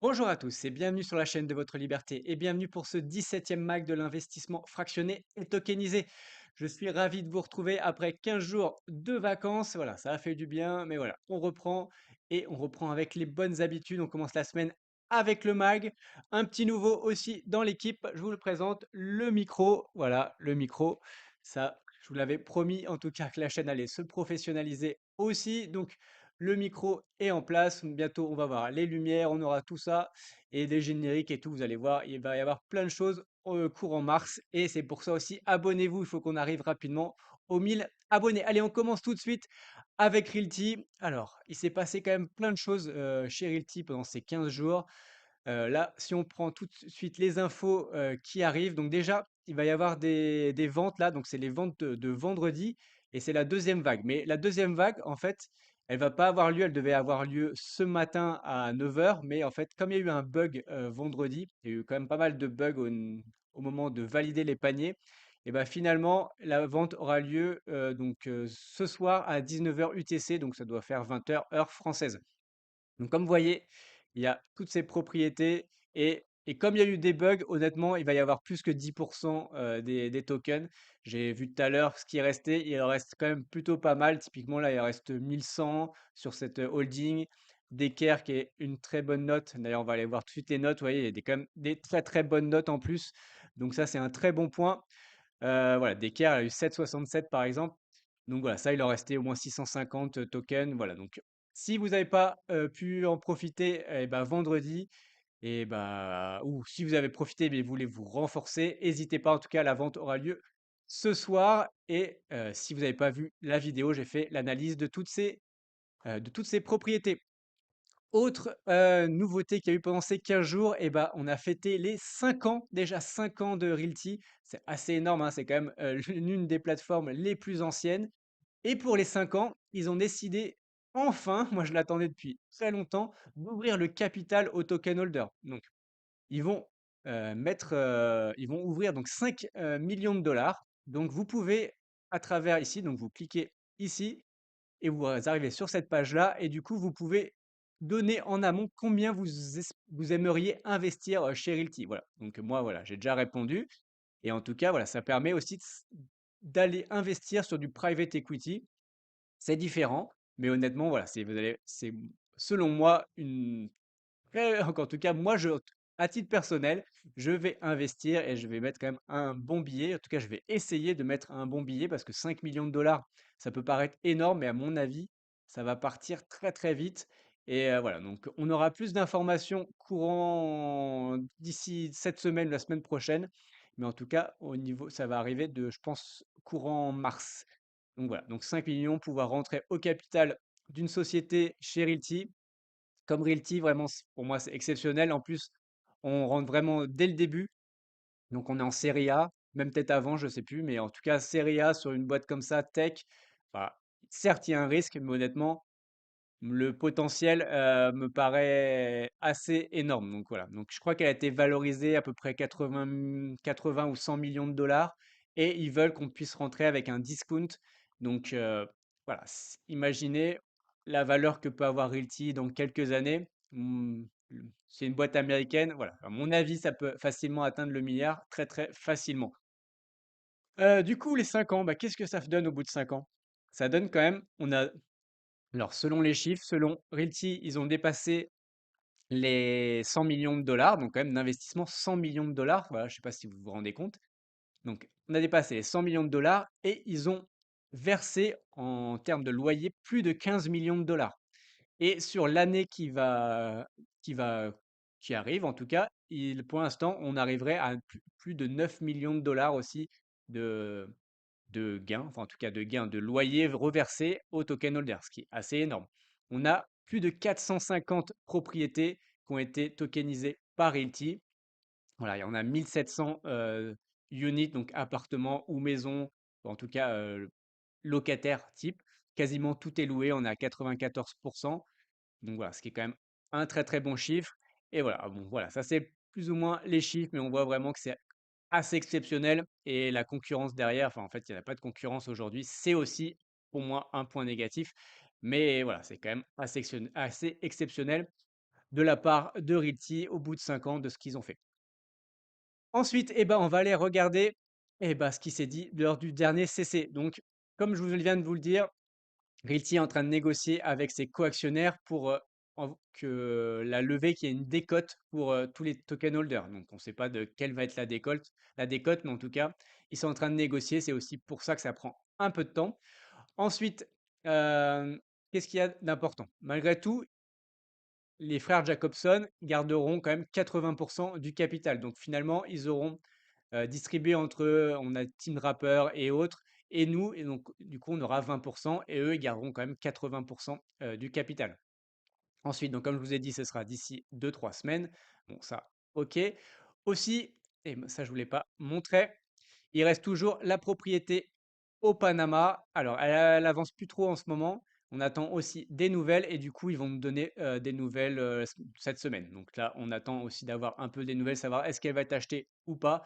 Bonjour à tous et bienvenue sur la chaîne de votre liberté et bienvenue pour ce 17e MAC de l'investissement fractionné et tokenisé. Je suis ravi de vous retrouver après 15 jours de vacances. Voilà, ça a fait du bien, mais voilà, on reprend et on reprend avec les bonnes habitudes. On commence la semaine avec le MAG. Un petit nouveau aussi dans l'équipe. Je vous le présente, le micro. Voilà, le micro. Ça, je vous l'avais promis en tout cas que la chaîne allait se professionnaliser aussi. Donc, le micro est en place. Bientôt, on va voir les lumières, on aura tout ça et des génériques et tout. Vous allez voir, il va y avoir plein de choses au courant mars. Et c'est pour ça aussi, abonnez-vous. Il faut qu'on arrive rapidement aux 1000 abonnés. Allez, on commence tout de suite avec Realty. Alors, il s'est passé quand même plein de choses chez Realty pendant ces 15 jours. Là, si on prend tout de suite les infos qui arrivent, donc déjà, il va y avoir des ventes là, donc c'est les ventes de vendredi et c'est la deuxième vague. Mais la deuxième vague, en fait, elle va pas avoir lieu, elle devait avoir lieu ce matin à 9 heures, mais en fait, comme il y a eu un bug vendredi, il y a eu quand même pas mal de bugs au moment de valider les paniers, et ben finalement, la vente aura lieu ce soir à 19 heures UTC, donc ça doit faire 20 heures heure française. Donc comme vous voyez, il y a toutes ces propriétés et comme il y a eu des bugs, honnêtement, il va y avoir plus que 10 des tokens. J'ai vu tout à l'heure ce qui est resté, il en reste quand même plutôt pas mal. Typiquement, là, il en reste 1100 sur cette holding. Decker qui est une très bonne note. D'ailleurs, on va aller voir tout de suite les notes. Vous voyez, il y a quand même des très très bonnes notes en plus. Donc ça, c'est un très bon point. Voilà, Decker a eu 7,67 par exemple. Donc voilà, ça, il en restait au moins 650 tokens. Voilà, donc si vous n'avez pas pu en profiter, eh ben, vendredi, et bah, ou si vous avez profité mais vous voulez vous renforcer, n'hésitez pas. En tout cas, la vente aura lieu ce soir. Et si vous n'avez pas vu la vidéo, j'ai fait l'analyse de toutes ces propriétés. Autre nouveauté qu'il y a eu pendant ces 15 jours, et ben on a fêté les 5 ans, déjà 5 ans de Realty. C'est assez énorme, hein, c'est quand même l'une des plateformes les plus anciennes. Et pour les 5 ans, ils ont décidé enfin, moi je l'attendais depuis très longtemps, d'ouvrir le capital aux token holders. Donc ils vont ils vont ouvrir donc 5 millions de dollars. Donc vous pouvez à travers ici, donc vous cliquez ici et vous arrivez sur cette page-là et du coup, vous pouvez donner en amont combien vous aimeriez investir chez Realty. Voilà. Donc moi, voilà, j'ai déjà répondu. Et en tout cas, voilà, ça permet aussi d'aller investir sur du private equity. C'est différent, mais honnêtement, voilà, c'est selon moi une en tout cas, moi, à titre personnel, je vais investir et je vais mettre quand même un bon billet. En tout cas, je vais essayer de mettre un bon billet parce que 5 millions de dollars, ça peut paraître énorme, mais à mon avis, ça va partir très très vite. Et voilà, donc on aura plus d'informations courant d'ici cette semaine, la semaine prochaine. Mais en tout cas, au niveau, ça va arriver je pense, courant mars. Donc voilà, donc 5 millions, pouvoir rentrer au capital d'une société chez Realty. Comme Realty, vraiment, pour moi, c'est exceptionnel. En plus, on rentre vraiment dès le début. Donc, on est en série A, même peut-être avant, je sais plus. Mais en tout cas, série A sur une boîte comme ça, tech. Bah, certes, il y a un risque, mais honnêtement, le potentiel me paraît assez énorme. Donc, voilà. Donc, je crois qu'elle a été valorisée à peu près 80 ou 100 millions de dollars. Et ils veulent qu'on puisse rentrer avec un discount. Donc, voilà. Imaginez la valeur que peut avoir Realty dans quelques années. C'est une boîte américaine. Voilà. À mon avis, ça peut facilement atteindre le milliard très, très facilement. Du coup, les 5 ans, bah, qu'est-ce que ça donne au bout de 5 ans? Ça donne quand même, alors selon les chiffres, selon Realty, ils ont dépassé les 100 millions de dollars, donc quand même d'investissement 100 millions de dollars. Voilà, je ne sais pas si vous vous rendez compte. Donc, on a dépassé les 100 millions de dollars et ils ont versé en termes de loyer plus de 15 millions de dollars. Et sur l'année qui va, qui arrive, en tout cas, pour l'instant, on arriverait à plus de 9 millions de dollars aussi de, de gains, enfin en tout cas de gains de loyer reversés aux token holders, ce qui est assez énorme. On a plus de 450 propriétés qui ont été tokenisées par Realty. Voilà, il y en a 1700 units, donc appartements ou maisons, ou en tout cas locataires type. Quasiment tout est loué, on est à 94%. Donc voilà, ce qui est quand même un très très bon chiffre. Et voilà, bon voilà, ça c'est plus ou moins les chiffres, mais on voit vraiment que c'est assez exceptionnel. Et la concurrence derrière, enfin en fait, il n'y a pas de concurrence aujourd'hui. C'est aussi pour moi un point négatif. Mais voilà, c'est quand même assez exceptionnel. de la part de Realty au bout de 5 ans de ce qu'ils ont fait. Ensuite, eh ben, on va aller regarder, eh ben, ce qui s'est dit lors du dernier CC. Donc, comme je vous viens de vous le dire, Realty est en train de négocier avec ses coactionnaires pour que la levée, qu'il y ait une décote pour tous les token holders. Donc, on ne sait pas de quelle va être la décote, mais en tout cas, ils sont en train de négocier. C'est aussi pour ça que ça prend un peu de temps. Ensuite, euh, qu'est-ce qu'il y a d'important? Malgré tout, les frères Jacobson garderont quand même 80% du capital. Donc, finalement, ils auront distribué entre eux. On a Team Rapper et autres. Et nous, et donc, du coup, on aura 20% et eux, ils garderont quand même 80% du capital. Ensuite, donc comme je vous ai dit, ce sera d'ici 2 3 semaines. Bon, ça, OK. Aussi, et ça, je ne vous l'ai pas montré, il reste toujours la propriété au Panama. Alors, elle avance plus trop en ce moment. On attend aussi des nouvelles et du coup, ils vont nous donner des nouvelles cette semaine. Donc là, on attend aussi d'avoir un peu des nouvelles, savoir est-ce qu'elle va être achetée ou pas.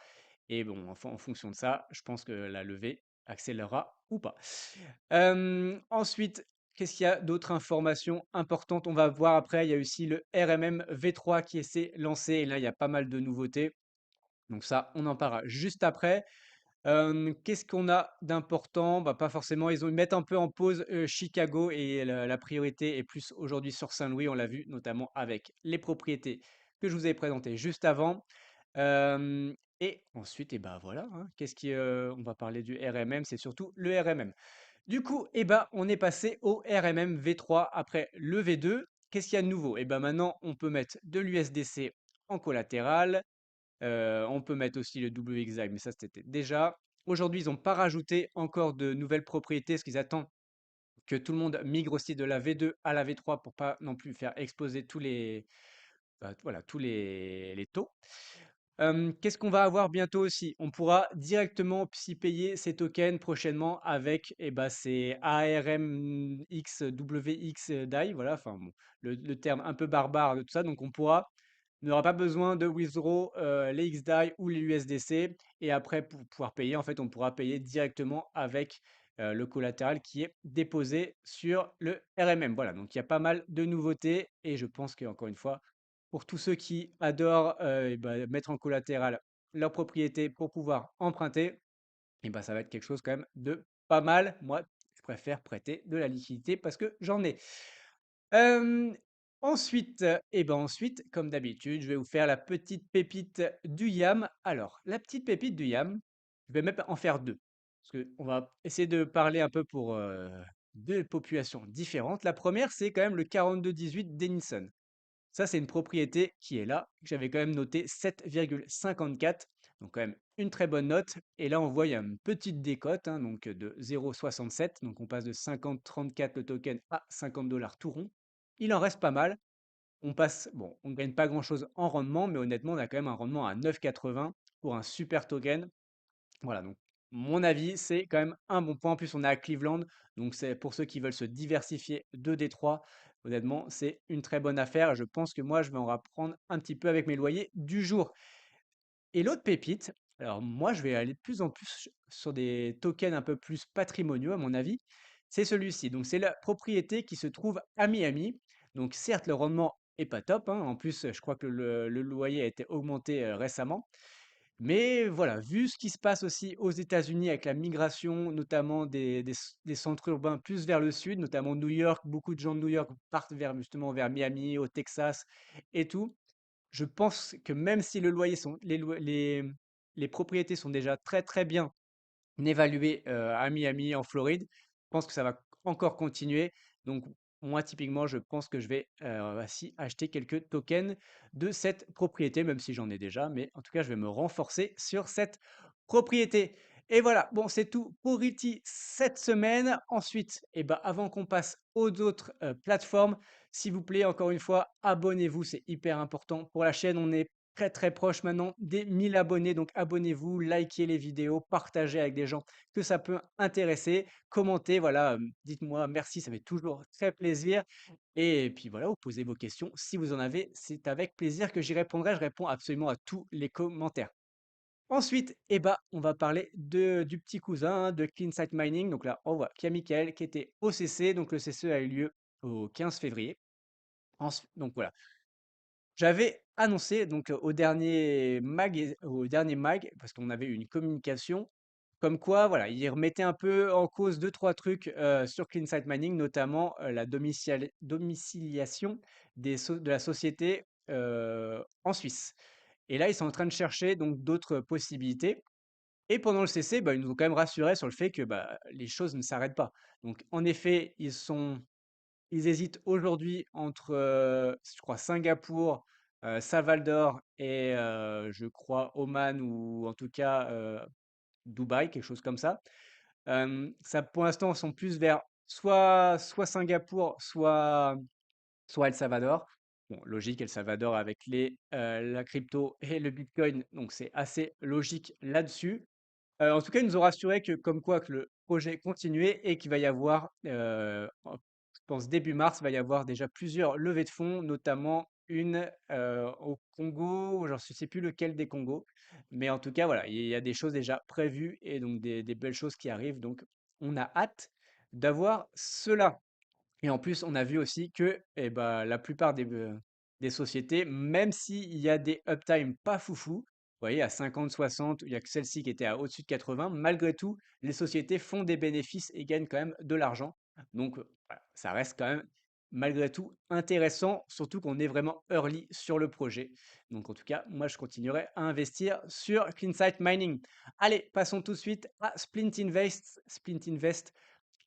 Et bon, en fonction de ça, je pense que la levée accélérera ou pas. Ensuite, qu'est-ce qu'il y a d'autres informations importantes? On va voir après, il y a aussi le RMM V3 qui s'est lancé et là, il y a pas mal de nouveautés. Donc ça, on en parlera juste après. Qu'est-ce qu'on a d'important? Bah, pas forcément, ils mettent un peu en pause, Chicago et la priorité est plus aujourd'hui sur Saint-Louis. On l'a vu notamment avec les propriétés que je vous avais présentées juste avant. Et ensuite et bah, voilà, hein. On va parler du RMM, c'est surtout le RMM. Du coup et bah, on est passé au RMM V3 après le V2. Qu'est-ce qu'il y a de nouveau? Et bah, maintenant on peut mettre de l'USDC en collatéral, on peut mettre aussi le WXI, mais ça c'était déjà. Aujourd'hui, ils n'ont pas rajouté encore de nouvelles propriétés, parce qu'ils attendent que tout le monde migre aussi de la V2 à la V3 pour pas non plus faire exploser voilà, tous les taux. Qu'est-ce qu'on va avoir bientôt aussi? On pourra directement s'y payer ces tokens prochainement avec ces ARMX, WX DAI, voilà, enfin bon, le terme un peu barbare de tout ça. Donc on n'aura pas besoin de withdraw les XDAI ou les USDC. Et après, pour pouvoir payer, en fait, on pourra payer directement avec le collatéral qui est déposé sur le RMM. Voilà, donc il y a pas mal de nouveautés et je pense qu'encore une fois, pour tous ceux qui adorent mettre en collatéral leur propriété pour pouvoir emprunter, ça va être quelque chose quand même de pas mal. Moi, je préfère prêter de la liquidité parce que j'en ai. Hem, ensuite, comme d'habitude, je vais vous faire la petite pépite du YAM. Alors, la petite pépite du YAM, je vais même en faire 2 parce qu'on va essayer de parler un peu pour, 2 populations différentes. La première, c'est quand même le 4218 Denison. Ça, c'est une propriété qui est là, que j'avais quand même noté 7,54, donc quand même une très bonne note. Et là, on voit, il y a une petite décote, hein, donc de 0,67, donc on passe de 50,34 le token à 50 $ tout rond. Il en reste pas mal. On passe, bon, on ne gagne pas grand-chose en rendement, mais honnêtement, on a quand même un rendement à 9,80 pour un super token. Voilà, donc mon avis, c'est quand même un bon point. En plus, on est à Cleveland, donc c'est pour ceux qui veulent se diversifier de Détroit. Honnêtement, c'est une très bonne affaire. Je pense que moi, je vais en reprendre un petit peu avec mes loyers du jour. Et l'autre pépite, alors moi, je vais aller de plus en plus sur des tokens un peu plus patrimoniaux, à mon avis. C'est celui-ci. Donc, c'est la propriété qui se trouve à Miami. Donc, certes, le rendement est pas top, hein. En plus, je crois que le loyer a été augmenté récemment. Mais voilà, vu ce qui se passe aussi aux États-Unis avec la migration, notamment des centres urbains plus vers le sud, notamment New York, beaucoup de gens de New York partent justement vers Miami, au Texas et tout. Je pense que même si les propriétés sont déjà très très bien évalué à Miami, en Floride. Je pense que ça va encore continuer. Donc, moi, typiquement, je pense que je vais aussi acheter quelques tokens de cette propriété, même si j'en ai déjà. Mais en tout cas, je vais me renforcer sur cette propriété. Et voilà, bon, c'est tout pour Iti cette semaine. Ensuite, avant qu'on passe aux autres plateformes, s'il vous plaît, encore une fois, abonnez-vous, c'est hyper important pour la chaîne. On est très très proche maintenant des 1000 abonnés. Donc abonnez-vous, likez les vidéos, partagez avec des gens que ça peut intéresser, commentez, voilà, dites-moi merci, ça fait toujours très plaisir. Et puis voilà, vous posez vos questions si vous en avez, c'est avec plaisir que j'y répondrai. Je réponds absolument à tous les commentaires. Ensuite, on va parler du petit cousin de Clean Site Mining. Donc là, on voit qu'il y a Michael qui était au CC. Donc le CC a eu lieu au 15 février. Donc voilà, J'avais annoncé donc, au dernier mag, parce qu'on avait eu une communication comme quoi, voilà, ils remettaient un peu en cause deux trois trucs, sur CleanSight Mining, notamment, la domiciliation de la société, en Suisse. Et là, ils sont en train de chercher donc d'autres possibilités. Et pendant le CC, bah, ils nous ont quand même rassurés sur le fait que, bah, les choses ne s'arrêtent pas. Donc en effet, ils hésitent aujourd'hui entre, je crois Singapour, Salvador et je crois Oman ou en tout cas, Dubaï, quelque chose comme ça. Ça pour l'instant sont plus vers soit Singapour, soit El Salvador. Bon, logique, El Salvador avec la crypto et le bitcoin, donc c'est assez logique là-dessus. En tout cas, ils nous ont rassuré que comme quoi que le projet continuait et qu'il va y avoir, je pense début mars, il va y avoir déjà plusieurs levées de fonds, notamment une, au Congo, je sais plus lequel des Congos. Mais en tout cas, voilà, il y a des choses déjà prévues et donc des belles choses qui arrivent. Donc on a hâte d'avoir cela. Et en plus, on a vu aussi que, eh bah, la plupart des sociétés, même s'il y a des uptime pas foufou, vous voyez, à 50-60, il y a que celle-ci qui était à au-dessus de 80, malgré tout, les sociétés font des bénéfices et gagnent quand même de l'argent. Donc, voilà, ça reste quand même, malgré tout, intéressant, surtout qu'on est vraiment early sur le projet. Donc, en tout cas, moi, je continuerai à investir sur CleanSight Mining. Allez, passons tout de suite à Splint Invest. Splint Invest,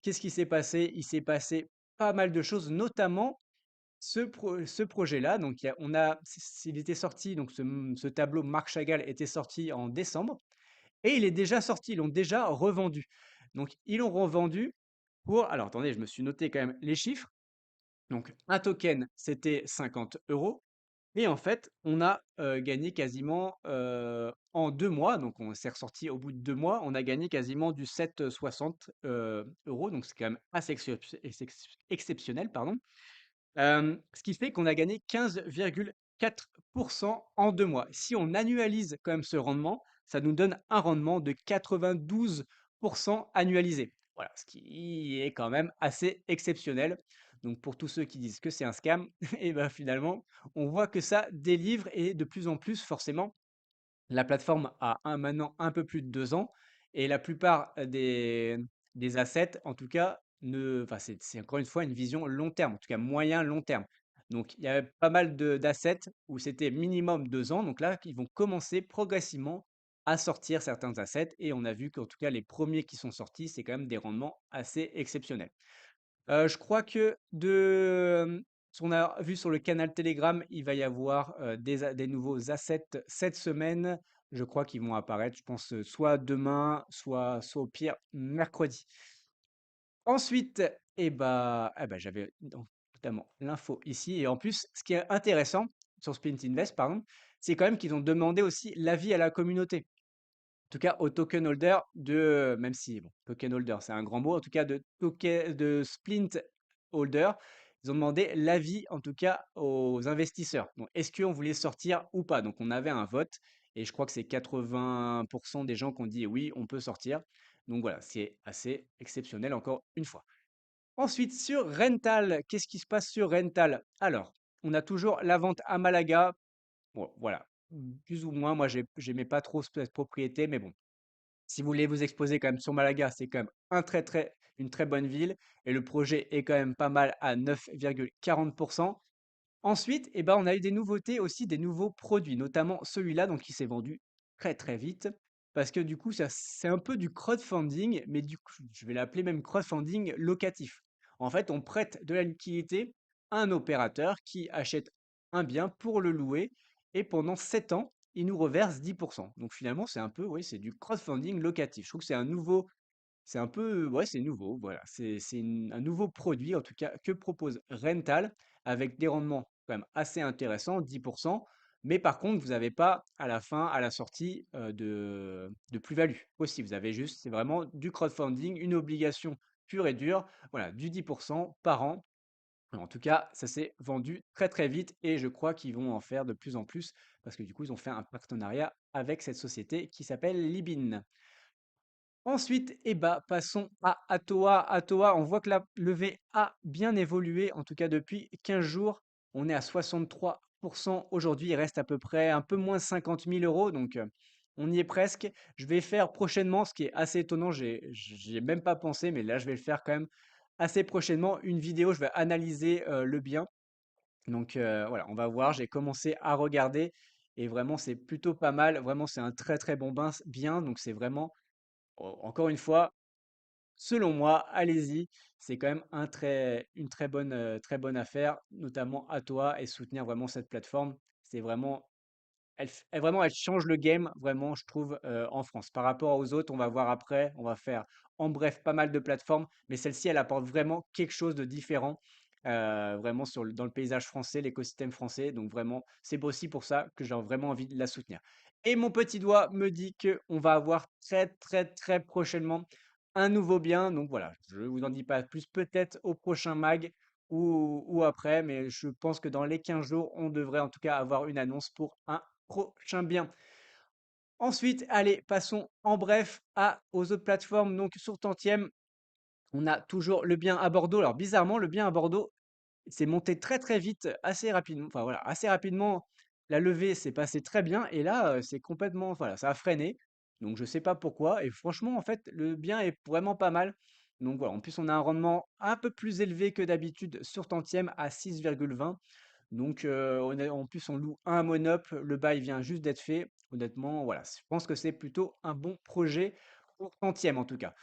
qu'est-ce qui s'est passé? Il s'est passé pas mal de choses, notamment ce projet-là. Donc, il était sorti, donc ce tableau Marc Chagall était sorti en décembre et il est déjà sorti, ils l'ont déjà revendu. Donc, ils l'ont revendu pour, alors attendez, je me suis noté quand même les chiffres. Donc, un token, c'était 50 euros. Et en fait, on a gagné quasiment en 2 mois, donc on s'est ressorti au bout de 2 mois, on a gagné quasiment du 7,60 euros, donc c'est quand même assez exceptionnel, pardon. Ce qui fait qu'on a gagné 15,4 en 2 mois. Si on annualise quand même ce rendement, ça nous donne un rendement de 92 annualisé. Voilà, ce qui est quand même assez exceptionnel. Donc pour tous ceux qui disent que c'est un scam, et ben finalement, on voit que ça délivre et de plus en plus forcément la plateforme a maintenant un peu plus de 2 ans et la plupart, des assets, en tout cas, enfin, c'est encore une fois une vision long terme, en tout cas moyen long terme. Donc il y a pas mal d'assets où c'était minimum 2 ans, donc là, ils vont commencer progressivement à sortir certains assets et on a vu qu'en tout cas les premiers qui sont sortis, c'est quand même des rendements assez exceptionnels. Je crois que ce qu'on a vu sur le canal Telegram, il va y avoir, des nouveaux assets cette semaine. Je crois qu'ils vont apparaître, je pense, soit demain, soit au pire mercredi. Ensuite, j'avais donc notamment l'info ici et en plus, ce qui est intéressant sur Splint Invest, pardon, c'est quand même qu'ils ont demandé aussi l'avis à la communauté. En tout cas, aux token holders même si, bon, token holder, c'est un grand mot, en tout cas de Splint holder, ils ont demandé l'avis, en tout cas, aux investisseurs. Donc, est-ce qu'on voulait sortir ou pas? Donc, on avait un vote et je crois que c'est 80% des gens qui ont dit oui, on peut sortir. Donc voilà, c'est assez exceptionnel encore une fois. Ensuite, sur Rental, qu'est-ce qui se passe sur Rental? Alors, on a toujours la vente à Malaga. Bon, voilà, plus ou moins, moi, j'aimais pas trop cette propriété, mais bon, si vous voulez vous exposer quand même sur Malaga, c'est quand même une très bonne ville et le projet est quand même pas mal à 9,40. Ensuite, eh ben, on a eu des nouveautés aussi, des nouveaux produits, notamment celui-là, donc qui s'est vendu très très vite parce que du coup, c'est un peu du crowdfunding, mais du coup, je vais l'appeler même crowdfunding locatif. En fait, on prête de la liquidité à un opérateur qui achète un bien pour le louer et pendant 7 ans, il nous reverse 10%. Donc finalement, c'est un peu, oui, c'est du crowdfunding locatif. Je trouve que c'est un peu, ouais, c'est nouveau, voilà. C'est un nouveau produit, en tout cas, que propose Rental, avec des rendements quand même assez intéressants, 10%. Mais par contre, vous n'avez pas à la fin, à la sortie, de plus-value aussi. Vous avez juste, c'est vraiment du crowdfunding, une obligation pure et dure, voilà, du 10% par an. En tout cas, ça s'est vendu très très vite et je crois qu'ils vont en faire de plus en plus parce que du coup, ils ont fait un partenariat avec cette société qui s'appelle Libin. Ensuite, passons à Atoa. Atoa, on voit que la levée a bien évolué, en tout cas depuis 15 jours. On est à 63 aujourd'hui. Il reste à peu près un peu moins de 50 000 €, donc on y est presque. Je vais faire prochainement, ce qui est assez étonnant, j'y ai même pas pensé, mais là, je vais le faire quand même assez prochainement, une vidéo. Je vais analyser, le bien. Donc voilà, on va voir. J'ai commencé à regarder et vraiment, c'est plutôt pas mal. Vraiment, c'est un très, très bon bien, donc c'est vraiment, encore une fois, selon moi, allez-y. C'est quand même une très bonne affaire, notamment à toi, et soutenir vraiment cette plateforme. C'est vraiment elle change le game, vraiment, je trouve, en France. Par rapport aux autres, on va voir après, on va faire, en bref, pas mal de plateformes, mais celle-ci, elle apporte vraiment quelque chose de différent, vraiment dans le paysage français, l'écosystème français. Donc vraiment, c'est aussi pour ça que j'ai vraiment envie de la soutenir. Et mon petit doigt me dit qu'on va avoir très, très, très prochainement un nouveau bien. Donc voilà, je vous en dis pas plus, peut-être au prochain mag ou après, mais je pense que dans les 15 jours, on devrait en tout cas avoir une annonce pour un prochain bien. Ensuite, allez, passons en bref aux autres plateformes. Donc sur Tantième, on a toujours le bien à Bordeaux. Alors bizarrement, le bien à Bordeaux, c'est monté très très vite, assez rapidement. Enfin voilà, assez rapidement, la levée s'est passée très bien. Et là, c'est complètement, voilà, ça a freiné. Donc je sais pas pourquoi. Et franchement, en fait, le bien est vraiment pas mal. Donc voilà, en plus, on a un rendement un peu plus élevé que d'habitude sur Tantième à 6,20. Donc, en plus, on loue un monop, le bail vient juste d'être fait. Honnêtement, voilà, je pense que c'est plutôt un bon projet pour Tantième en tout cas.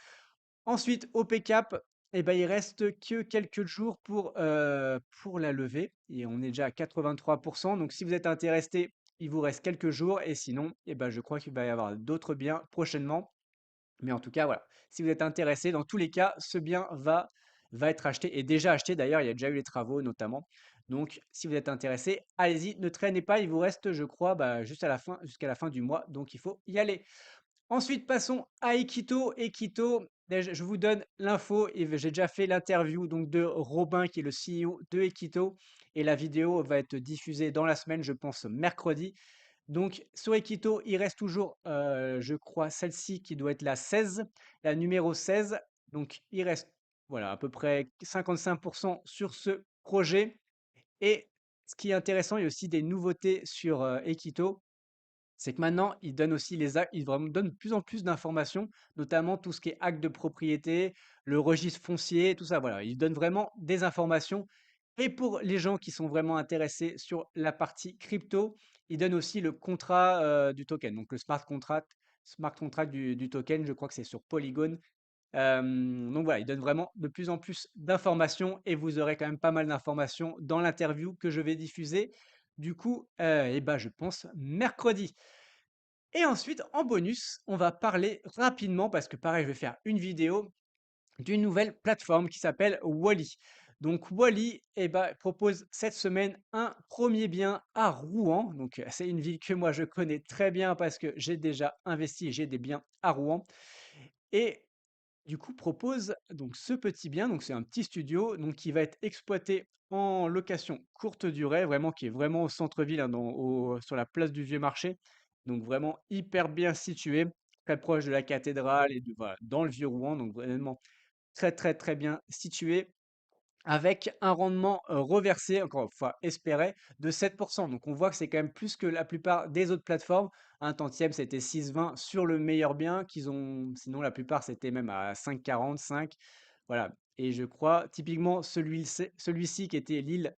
Ensuite, au P-Cap, eh ben, il reste que quelques jours pour la levée et on est déjà à 83. Donc, si vous êtes intéressé, il vous reste quelques jours et sinon, eh ben, je crois qu'il va y avoir d'autres biens prochainement. Mais en tout cas, voilà, si vous êtes intéressé, dans tous les cas, ce bien va être acheté et déjà acheté d'ailleurs, il y a déjà eu les travaux notamment. Donc, si vous êtes intéressé, allez-y, ne traînez pas, il vous reste, je crois, bah, juste à la fin, jusqu'à la fin du mois, donc il faut y aller. Ensuite, passons à Equito. Equito, déjà, je vous donne l'info et j'ai déjà fait l'interview donc de Robin qui est le CEO de Equito et la vidéo va être diffusée dans la semaine, je pense mercredi. Donc sur Equito, il reste toujours, je crois, celle-ci qui doit être la 16, la numéro 16. Donc il reste, voilà, à peu près 55 sur ce projet. Et ce qui est intéressant, il y a aussi des nouveautés sur Equito. C'est que maintenant, ils donnent aussi ils vraiment donnent de plus en plus d'informations, notamment tout ce qui est acte de propriété, le registre foncier, tout ça. Voilà, ils donnent vraiment des informations. Et pour les gens qui sont vraiment intéressés sur la partie crypto, ils donnent aussi le contrat du token, donc le smart contract du token. Je crois que c'est sur Polygon. Donc voilà, ils donnent vraiment de plus en plus d'informations et vous aurez quand même pas mal d'informations dans l'interview que je vais diffuser. Du coup, et ben, je pense mercredi. Et ensuite, en bonus, on va parler rapidement, parce que pareil, je vais faire une vidéo d'une nouvelle plateforme qui s'appelle Wally. Donc Wally eh ben, propose cette semaine un premier bien à Rouen. Donc c'est une ville que moi je connais très bien parce que j'ai déjà investi et j'ai des biens à Rouen. Et du coup, propose donc ce petit bien, donc c'est un petit studio donc qui va être exploité en location courte durée, vraiment qui est vraiment au centre-ville, hein, sur la place du Vieux Marché. Donc vraiment hyper bien situé, très proche de la cathédrale et voilà, dans le Vieux Rouen, donc vraiment très très très bien situé avec un rendement, reversé, encore une fois espéré, de 7. Donc on voit que c'est quand même plus que la plupart des autres plateformes. Un tantième, c'était 6,20 sur le meilleur bien qu'ils ont, sinon la plupart, c'était même à 5,40, 5. Voilà, et je crois typiquement celui-ci qui était Lille,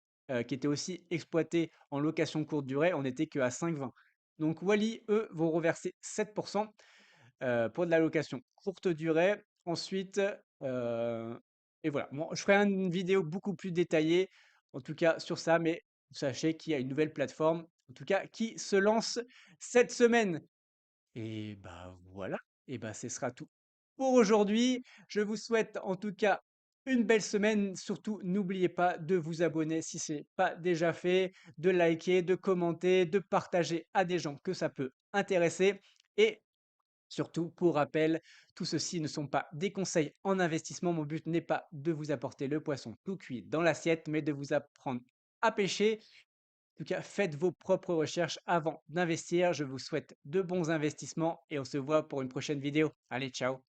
qui était aussi exploité en location courte durée, on n'était qu'à 5,20. Donc Wally, eux, vont reverser 7 pour de la location courte durée. Ensuite, heu et voilà. Bon, je ferai une vidéo beaucoup plus détaillée, en tout cas sur ça, mais sachez qu'il y a une nouvelle plateforme, en tout cas qui se lance cette semaine. Et bah, voilà, et bah, ce sera tout pour aujourd'hui. Je vous souhaite en tout cas une belle semaine. Surtout, n'oubliez pas de vous abonner si ce n'est pas déjà fait, de liker, de commenter, de partager à des gens que ça peut intéresser. Et surtout, pour rappel, tout ceci ne sont pas des conseils en investissement. Mon but n'est pas de vous apporter le poisson tout cuit dans l'assiette, mais de vous apprendre à pêcher. En tout cas, faites vos propres recherches avant d'investir. Je vous souhaite de bons investissements et on se voit pour une prochaine vidéo. Allez, ciao!